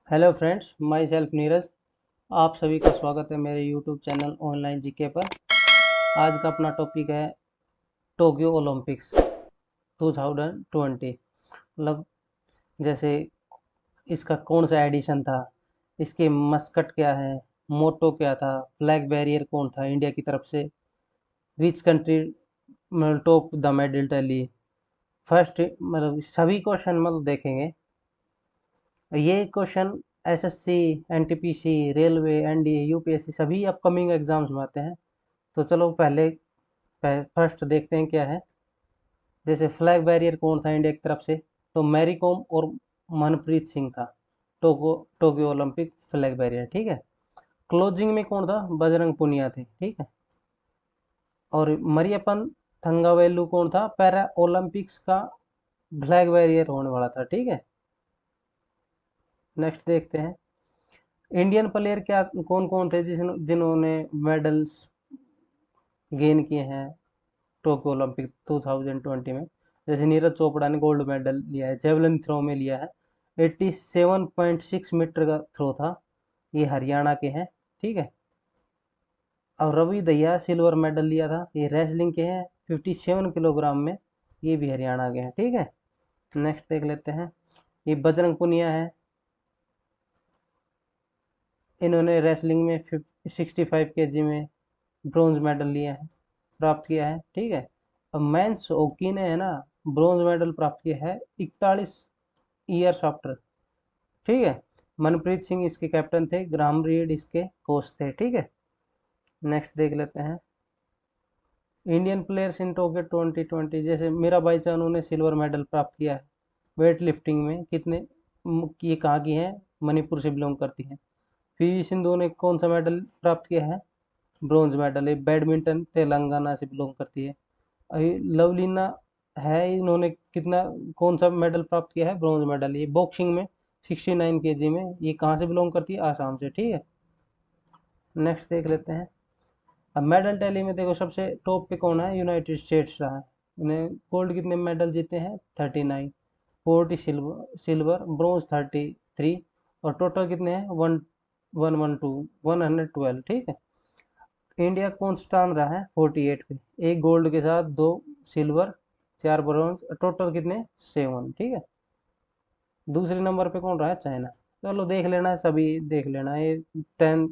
Hello friends, my self Neeraj. आप सभी का स्वागत है मेरे यूट्यूब चैनल ऑनलाइन जीके पर। आज का अपना टॉपिक है टोक्यो ओलंपिक्स 2020। मतलब जैसे इसका कौन सा एडिशन था, इसके मस्कट क्या है, मोटो क्या था, फ्लैग बैरियर कौन था इंडिया की तरफ से, which country top the medal tally, first, मतलब सभी क्वेश्चन मतलब देखेंगे। ये question SSC, NTPC, railway, NDA, UPSC सभी अपकमिंग एग्जाम्स में आते हैं। तो चलो पहले फर्स्ट देखते हैं क्या है। जैसे फ्लैग बैरियर कौन था इंडिया की तरफ से, तो मैरी कॉम और मनप्रीत सिंह था। टोक्यो ओलंपिक फ्लैग बैरियर, ठीक है। क्लोजिंग में कौन था, बजरंग पुनिया थे, ठीक है। और मरियप्पन थंगावेलु कौन था, पैरा ओलंपिक्स का फ्लैग बैरियर होने वाला था, ठीक है। नेक्स्ट देखते हैं इंडियन प्लेयर क्या कौन कौन थे जिन्होंने मेडल्स गेन किए हैं टोक्यो ओलंपिक 2020 में। जैसे नीरज चोपड़ा ने गोल्ड मेडल लिया है, जेवलिन थ्रो में लिया है। 87.6 मीटर का थ्रो था, ये हरियाणा के हैं, ठीक है। और रवि दहिया सिल्वर मेडल लिया था, ये रेसलिंग के हैं, 57 किलोग्राम में, ये भी हरियाणा के हैं, ठीक है। नेक्स्ट देख लेते हैं, ये बजरंग पुनिया है, इन्होंने रेसलिंग में 65 kg में ब्रॉन्ज मेडल लिया है, प्राप्त किया है, ठीक है। अब मेंस हॉकी ने है ना ब्रॉन्ज मेडल प्राप्त किया है 41 ईयर्स आफ्टर, ठीक है। मनप्रीत सिंह इसके कैप्टन थे, ग्राहम रीड इसके कोच थे, ठीक है। नेक्स्ट देख लेते हैं इंडियन प्लेयर्स इन टोक्यो 2020। जैसे मीरा बाई चानू ने सिल्वर मेडल प्राप्त किया है वेट लिफ्टिंग में, कितने ये कहाँ की हैं, मणिपुर से बिलोंग करती हैं। पीवी सिंधु ने कौन सा मेडल प्राप्त किया है, ब्रॉन्ज मेडल है, बैडमिंटन तेलंगाना से बिलोंग करती है। अभी लवलीना है, इन्होंने कितना कौन सा मेडल प्राप्त किया है, ब्रॉन्ज मेडल, ये बॉक्सिंग में 69 kg में, ये कहाँ से बिलोंग करती है, आसाम से, ठीक है। नेक्स्ट देख लेते हैं अब मेडल टैली में देखो सबसे टॉप पे कौन है, यूनाइटेड स्टेट्स रहा है। उन्हें गोल्ड कितने मेडल जीते हैं, 39, 40 सिल्वर, ब्रॉन्ज 33, और टोटल कितने हैं, 112, ठीक है। इंडिया कौन स्थान रहा है, 48 पे, एक गोल्ड के साथ 2 सिल्वर, 4 ब्रॉन्ज, टोटल कितने, 7, ठीक है। दूसरे नंबर पे कौन रहा है, चाइना। चलो देख लेना है, सभी देख लेना है, ये 10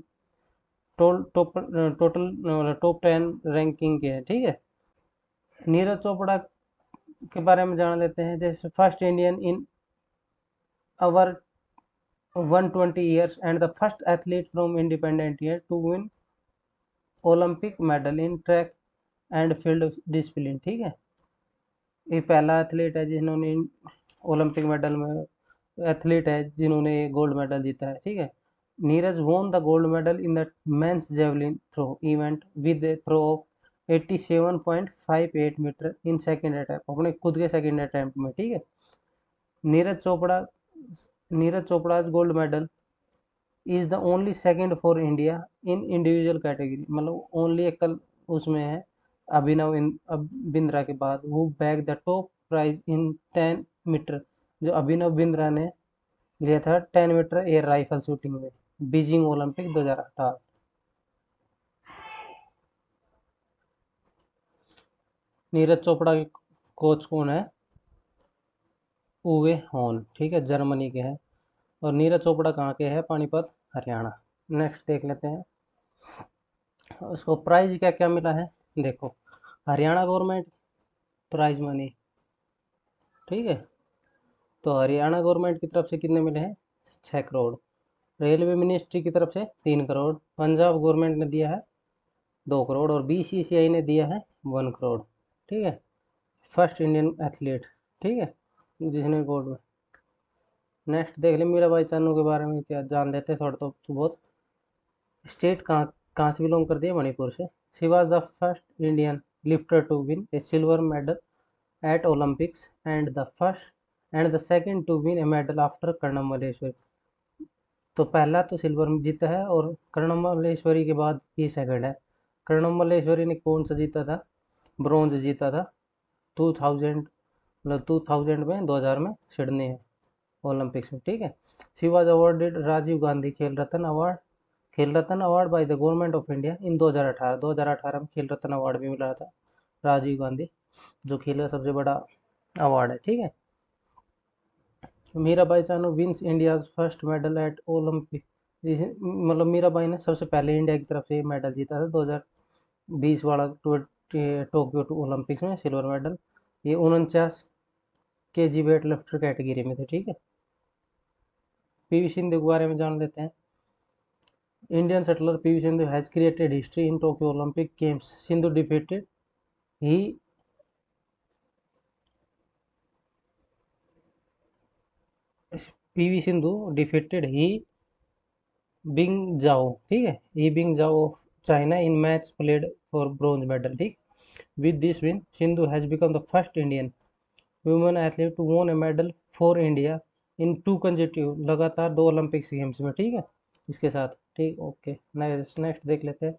टोटल टॉप 10 रैंकिंग के है, ठीक है। नीरज चोपड़ा के बारे में जान लेते हैं। जैसे first Indian in our 120 years and the first athlete from independent year to win Olympic medal in track and field discipline, ठीक है। ये पहला एथलीट है जिन्होंने ओलंपिक मेडल में, एथलीट है जिन्होंने गोल्ड मेडल जीता है, ठीक है। Neeraj won the gold medal in the men's javelin throw event with a throw of 87.58 metre in second attempt, अपने खुद के सेकेंड अटैम्प्ट में, ठीक है। Neeraj Chopra Neeraj Chopra gold medal is the only second for India in individual category, मतलब only एकल उसमें है, अब बिंद्रा के बाद वो bag the top prize in 10 metre, जो अभिनव बिंद्रा ने लिया था 10 मीटर एयर राइफल शूटिंग में, बीजिंग ओलंपिक 2018। नीरज चोपड़ा के कोच कौन है, उवे हॉन, ठीक है, जर्मनी के हैं। और नीरज चोपड़ा कहाँ के हैं, पानीपत, हरियाणा। नेक्स्ट देख लेते हैं उसको प्राइज क्या क्या मिला है। देखो, हरियाणा गवर्नमेंट प्राइज मनी, ठीक है। तो हरियाणा गवर्नमेंट की तरफ से कितने मिले हैं, 6 करोड़। रेलवे मिनिस्ट्री की तरफ से 3 करोड़। पंजाब गवर्नमेंट ने दिया है 2 करोड़, और बीसीसीआई ने दिया है 1 करोड़, ठीक है। फर्स्ट इंडियन एथलीट, ठीक है, जिसने गोल्ड में। नेक्स्ट देख ले मीराबाई चानू के बारे में क्या जान लेते हैं थोड़ा तो बहुत। स्टेट कहाँ कहाँ से बिलोंग करती है, मणिपुर से। She was the first Indian lifter to win a silver medal at Olympics and the first and the second to win a medal after Karnam Malleswari. तो पहला तो सिल्वर में जीता है, और कर्णम मल्लेश्वरी के बाद ये सेकंड है। कर्णम मल्लेश्वरी ने कौन सा जीता था, ब्रॉन्ज जीता था 2000, मतलब 2000 में, 2000 में सिडनी है ओलंपिक्स में, ठीक है। She was awarded Rajiv Gandhi Khel Ratna award by the government of India in 2018 में खेल रत्न अवार्ड भी मिला था राजीव गांधी, जो खेल का सबसे बड़ा अवार्ड है, ठीक है। Mirabai Chanu wins India first medal at Olympic, मतलब मीराबाई ने सबसे पहले इंडिया की तरफ से मेडल जीता था 2020 वाला टोक्यो ओलंपिक्स में, सिल्वर मेडल। ये 49 kg वेट लिफ्टर कैटेगरी में थे, ठीक है। पीवी सिंधु के बारे में जान लेते हैं। Indian shuttler PV Sindhu has created history in Tokyo Olympic games. Sindhu defeated He PV Sindhu defeated He Bingjiao, ठीक है, He Bingjiao of China in match played for bronze medal, ठीक। With this win Sindhu has become the first Indian women athlete to won a medal for India in 2 consecutive, लगातार 2 Olympics games में, ठीक है, इसके साथ, ठीक। Okay, next देख लेते हैं।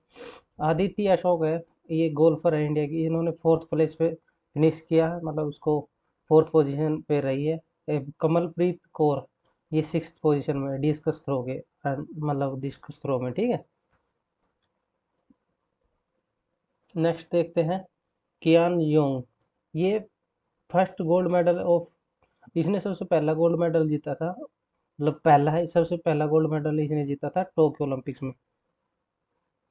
आदित्य अशोक है, ये गोल्फर है इंडिया की, इन्होंने 4th प्लेस पे फिनिश किया, मतलब उसको 4th पोजीशन पे रही है। कमलप्रीत कौर ये 6th पोजीशन में डिस्कस थ्रो के, मतलब डिस्कस थ्रो में, ठीक है। नेक्स्ट देखते हैं कियान योंग, ये फर्स्ट गोल्ड मेडल ऑफ, इसने सबसे पहला गोल्ड मेडल जीता था, मतलब पहला है, सबसे पहला गोल्ड मेडल इसने जीता था टोक्यो ओलंपिक्स में,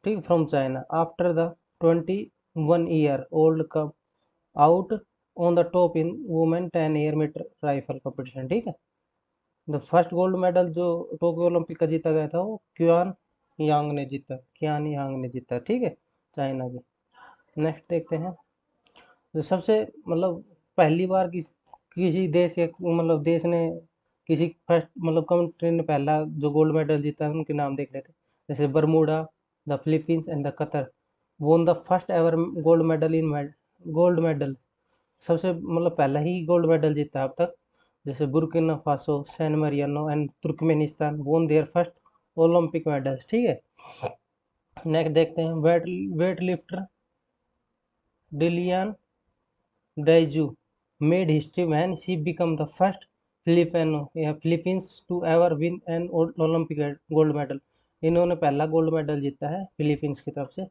ठीक, from China after the 21-year-old come out on the top in women 10 metre rifle competition, ठीक है। द फर्स्ट गोल्ड मेडल जो टोक्यो ओलंपिक का जीता गया था वो कियान यांग ने जीता, ठीक है, चाइना की। नेक्स्ट देखते हैं, जो सबसे मतलब पहली बार किसी देश या मतलब देश ने किसी फर्स्ट मतलब कंट्री ने पहला जो गोल्ड मेडल जीता है उनके नाम देख लेते हैं। जैसे Bermuda, the Philippines and the Qatar won the first ever gold medal, सबसे मतलब पहला ही गोल्ड मेडल जीता अब तक। जैसे Burkina Faso, San Marino and Turkmenistan won their first Olympic medals, ठीक है। नेक्स्ट देखते हैं weight lifter Hidilyn Diaz made history when she become the first Filipino या Philippines to ever win an Olympic gold medal, इन्होंने पहला gold medal जीता है Philippines की तरफ से।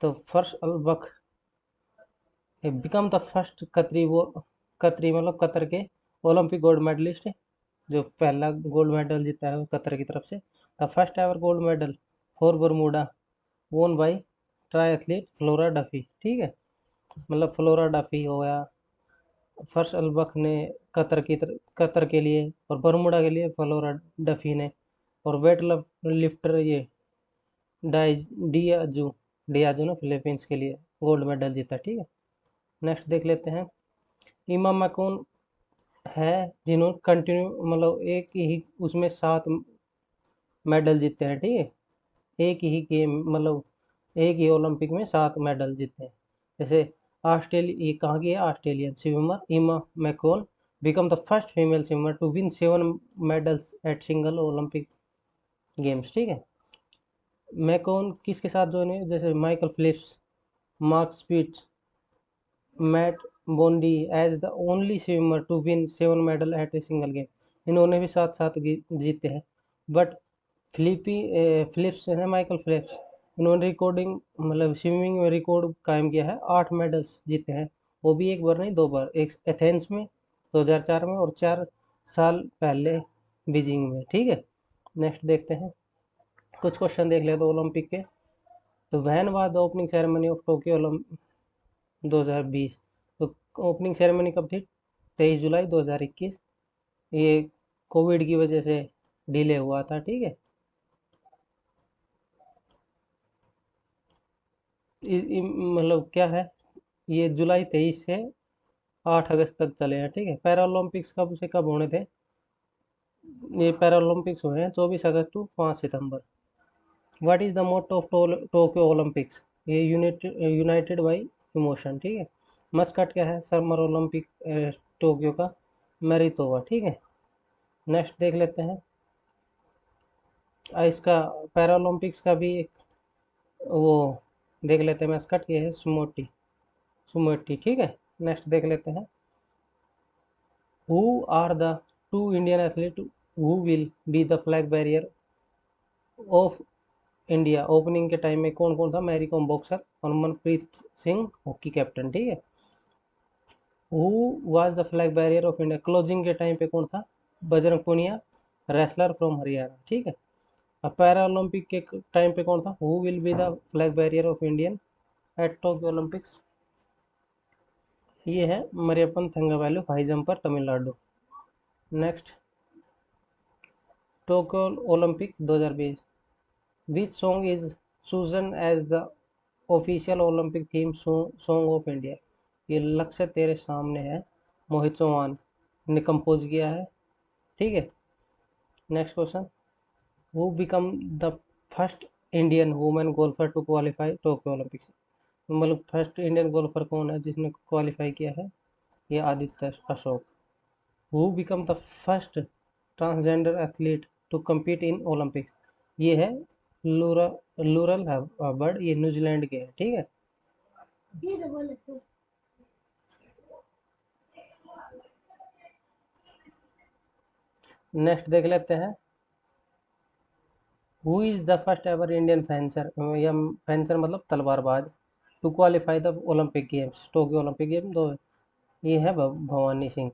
तो फर्स्ट अलबक बिकम द फर्स्ट कतरी मतलब कतर के ओलंपिक गोल्ड मेडलिस्ट, जो पहला गोल्ड मेडल जीता है कतर की तरफ से। The first ever gold medal for Bermuda won by triathlete Flora Duffy, ठीक है, मतलब फ्लोरा डफी हो गया। फर्स्ट अलबक ने कतर के लिए और बरमूडा के लिए फ्लोरा डफी ने, और वेट लिफ्टर ये डाइज डियाजू डियाजू ने फिलीपींस के लिए गोल्ड मेडल जीता, ठीक है। नेक्स्ट देख लेते हैं, इमा मैकून है जिन्होंने कंटिन्यू मतलब एक ही उसमें 7 मेडल जीते हैं, ठीक है, एक ही गेम मतलब एक ही ओलंपिक में 7 मेडल जीते हैं। जैसे ऑस्ट्रेलिया, ये कहाँ की है, Australian swimmer Emma McKeon become the first female swimmer to win 7 medals at single Olympic games, ठीक है। मैकॉन किसके साथ जो है, जैसे Michael Phelps, Mark Spitz, Matt Biondi as the only swimmer to win 7 medal at a single game, इन्होंने भी 7-7 जीते हैं। बट फिलिप्स है, माइकल फिलिप्स, इन्होंने रिकॉर्डिंग मतलब स्विमिंग में रिकॉर्ड कायम किया है, 8 मेडल्स जीते हैं, वो भी एक बार नहीं 2 बार, एक एथेंस में 2004 में और 4 साल पहले बीजिंग में, ठीक है। नेक्स्ट देखते हैं, कुछ क्वेश्चन देख लेते ओलंपिक के। तो when was the opening ceremony of Tokyo 2020, तो ओपनिंग सेरेमनी कब थी, 23 जुलाई 2021, ये कोविड की वजह से डिले हुआ था, ठीक है। मतलब क्या है, ये जुलाई 23 से 8 अगस्त तक चले हैं, ठीक है। पैरालंपिक्स कब से कब होने थे, ये पैरालंपिक्स हुए हैं 24 अगस्त टू 5 सितंबर। What is the motto of Tokyo Olympics, ये यूनाइटेड बाई इमोशन, ठीक है। मस्कट क्या है, समर ओलंपिक टोक्यो का मैरितोवा, ठीक है। नेक्स्ट देख लेते हैं, इसका पैरालंपिक्स का भी एक वो देख लेते हैं, मस्कट ये है सुमोटी, ठीक है। नेक्स्ट देख लेते हैं, who are the 2 Indian athlete who will be the flag bearer of India. Opening के टाइम में कौन कौन था? Mary Kom boxer, Harmanpreet Singh hockey captain, ठीक है। Who was the flag bearer of India. Closing के टाइम पे कौन था? बजरंग पुनिया, रेसलर फ्रॉम हरियाणा, ठीक है। अब पैरा ओलंपिक के टाइम पे कौन था? Who will be the flag bearer of Indian at Tokyo Olympics. ये है Mariyappan Thangavelu, high jumper, Tamil Nadu. Next, Tokyo Olympic 2020, which song is chosen as the official Olympic theme song of India. ये लक्ष्य तेरे सामने है, मोहित चौहान ने कंपोज किया है, ठीक है। Next question, who become the first Indian women golfer to qualify Tokyo Olympics. मतलब फर्स्ट इंडियन गोल्फर कौन है जिसने क्वालिफाई किया है? ये Aditya Ashok. Who become the first transgender athlete to compete in Olympics. ये है लूरा लूरल हबर्ड, ये न्यूजीलैंड के है, ठीक है। नेक्स्ट देख लेते हैं, who is the first ever Indian fencer, या फेंसर मतलब तलवारबाज, to qualify the Olympic games, Tokyo Olympic game दो। ये है भवानी सिंह,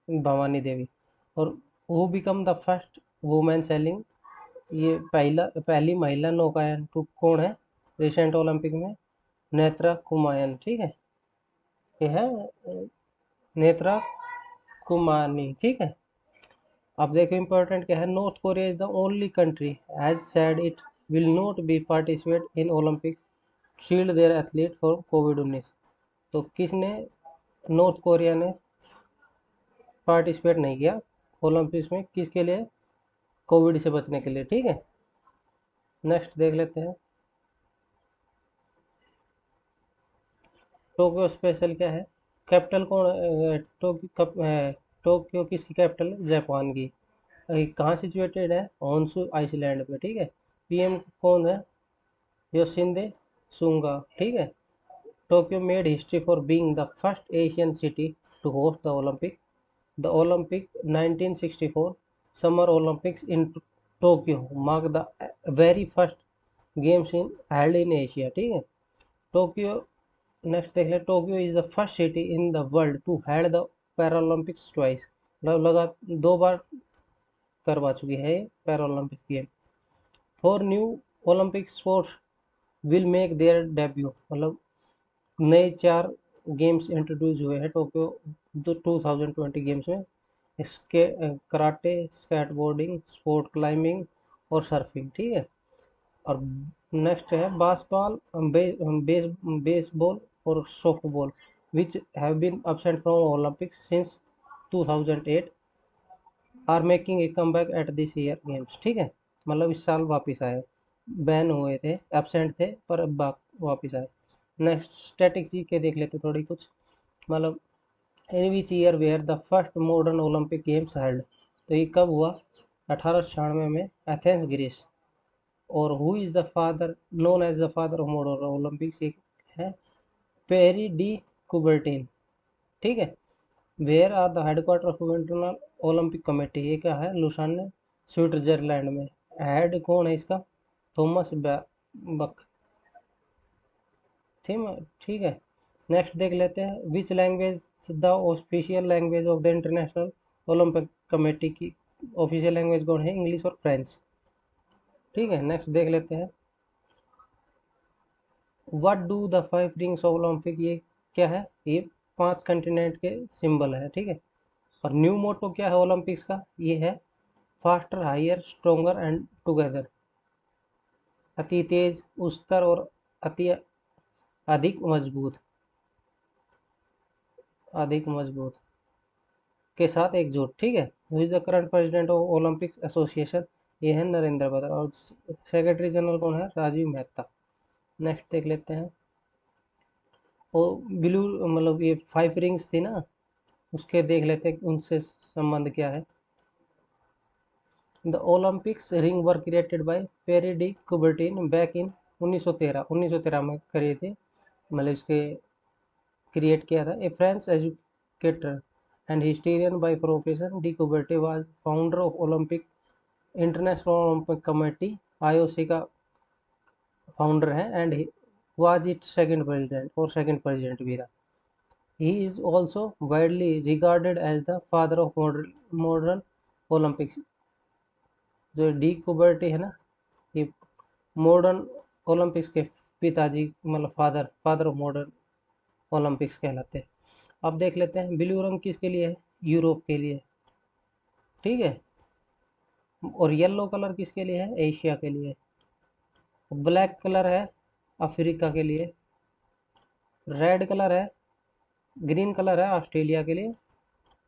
भवानी देवी। और who become the first women sailing, ये पहली महिला नौकायन टू कौन है रिसेंट ओलंपिक में? नेत्रा कुमायन, ठीक है। ये है नेत्रा कुमानी, ठीक है। अब देखो इंपॉर्टेंट क्या है, North Korea is the only country has said it will not be participate in Olympic shield their athlete for कोविड-19। तो किसने, नॉर्थ कोरिया ने पार्टिसिपेट नहीं किया ओलंपिक्स में, किसके लिए? कोविड से बचने के लिए, ठीक है। नेक्स्ट देख लेते हैं, टोक्यो स्पेशल क्या है? कैपिटल कौन टोक्यो किसकी कैपिटल है? जापान की। कहाँ सिचुएटेड है? होन्शु आइसलैंड पे, ठीक है। पीएम कौन है? योशिंदे सुगा, ठीक है। Tokyo made history for being the first Asian city to host the Olympic. The Olympic 1964 summer Olympics in Tokyo mark the very first games in held in Asia, ठीक है। Tokyo, next देख ले, Tokyo is the first city in the world to held the Paralympics twice. मतलब लगा 2 बार करवा चुकी है Paralympic game. 4 new Olympic sports will make their debut. मतलब नए 4 गेम्स इंट्रोड्यूस हुए हैं टोक्यो 2020 गेम्स में। इसके कराटे, स्केटबोर्डिंग, स्पोर्ट क्लाइंबिंग और सर्फिंग, ठीक है। और नेक्स्ट है बास्केटबॉल, बेसबॉल और softball which have been absent from Olympics since 2008 are making a comeback at this year games, ठीक है। मतलब इस साल वापस आए, बैन हुए थे, एबसेंट थे, पर अब वापस आए। नेक्स्ट स्टैटिक जी के देख लेते थोड़ी कुछ। मतलब in which year were the first modern Olympic games held. तो ये कब हुआ? 1896 में, एथेंस ग्रीस। और who is the father, known as the father of modern Olympics, एक है पेरी डी कुबर्टिन, ठीक है। Where are the headquarter of International Olympic Committee, ये क्या है? लुसान, स्विट्जरलैंड में। हेड कौन है इसका? थॉमस बक, ठीक है। नेक्स्ट देख लेते हैं, which language the official language of the international Olympic committee की ऑफिशियल लैंग्वेज कौन है? इंग्लिश और फ्रेंच, ठीक है। नेक्स्ट देख लेते हैं, what do the 5 rings of Olympic, ये क्या है? ये 5 कंटिनेंट के सिंबल है, ठीक है। और न्यू मोटो क्या है ओलंपिक्स का? ये है faster, higher, stronger and together. अति तेज, उस्तर और अति अधिक मजबूत, अधिक मजबूत के साथ एकजुट, ठीक है। Who is the current president of Olympic association? ये है नरेंद्र बद्र। और सेक्रेटरी जनरल कौन है? राजीव मेहता। नेक्स्ट देख लेते हैं, वो ब्लू, मतलब ये 5 रिंग्स थी ना, उसके देख लेते हैं उनसे संबंध क्या है। The Olympics ring were created by Pierre de Coubertin back in 1913 में करे थे, मतलब इसके क्रिएट किया था। A French educator and historian by profession. De Coubertin was founder of Olympic International Olympic Committee, IOC का फाउंडर है, and was it second president भी रहा. He is also widely regarded as the father of modern Olympics. जो D कुबर्टी है ना, ये modern Olympics के पिताजी, मतलब फादर ऑफ मॉडर्न ओलंपिक्स कहलाते हैं. अब देख लेते हैं ब्लू रंग किसके लिए है, यूरोप के लिए, ठीक है. और येलो कलर किसके लिए है, एशिया के लिए. ब्लैक कलर है अफ्रीका के लिए. रेड कलर है, ग्रीन कलर है ऑस्ट्रेलिया के लिए.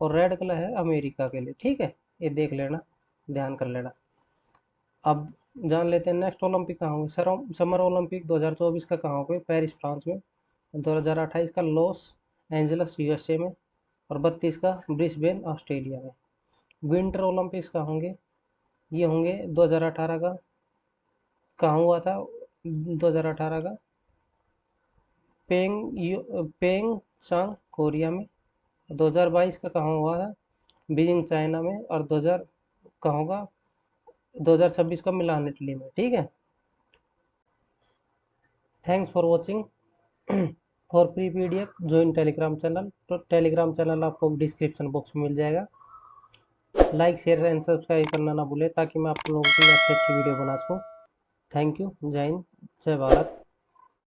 और रेड कलर है अमेरिका के लिए, ठीक है. ये देख लेना, ध्यान कर लेना. अब जान लेते हैं नेक्स्ट ओलंपिक कहाँ होंगे. समर ओलंपिक 2024 का कहाँ होंगे, पेरिस फ्रांस में. 2028 का लॉस एंजलस यूएसए में. और 32 का ब्रिस्बेन ऑस्ट्रेलिया में. विंटर ओलंपिक्स कहाँ होंगे, ये होंगे 2018 का, कहाँ हुआ था 2018 का, पेंग सांग कोरिया में. 2022 का कहाँ हुआ था, बीजिंग चाइना में. और 2000 कहाँ होगा, 2026 का मिलान इटली में, ठीक है. Thanks for watching. For pre PDF join Telegram channel. तो टेलीग्राम चैनल आपको डिस्क्रिप्शन बॉक्स में मिल जाएगा. लाइक शेयर एंड सब्सक्राइब करना ना भूलें, ताकि मैं आप लोगों के लिए अच्छी अच्छी वीडियो बना सकूँ. Thank you. जय हिंद, जय भारत.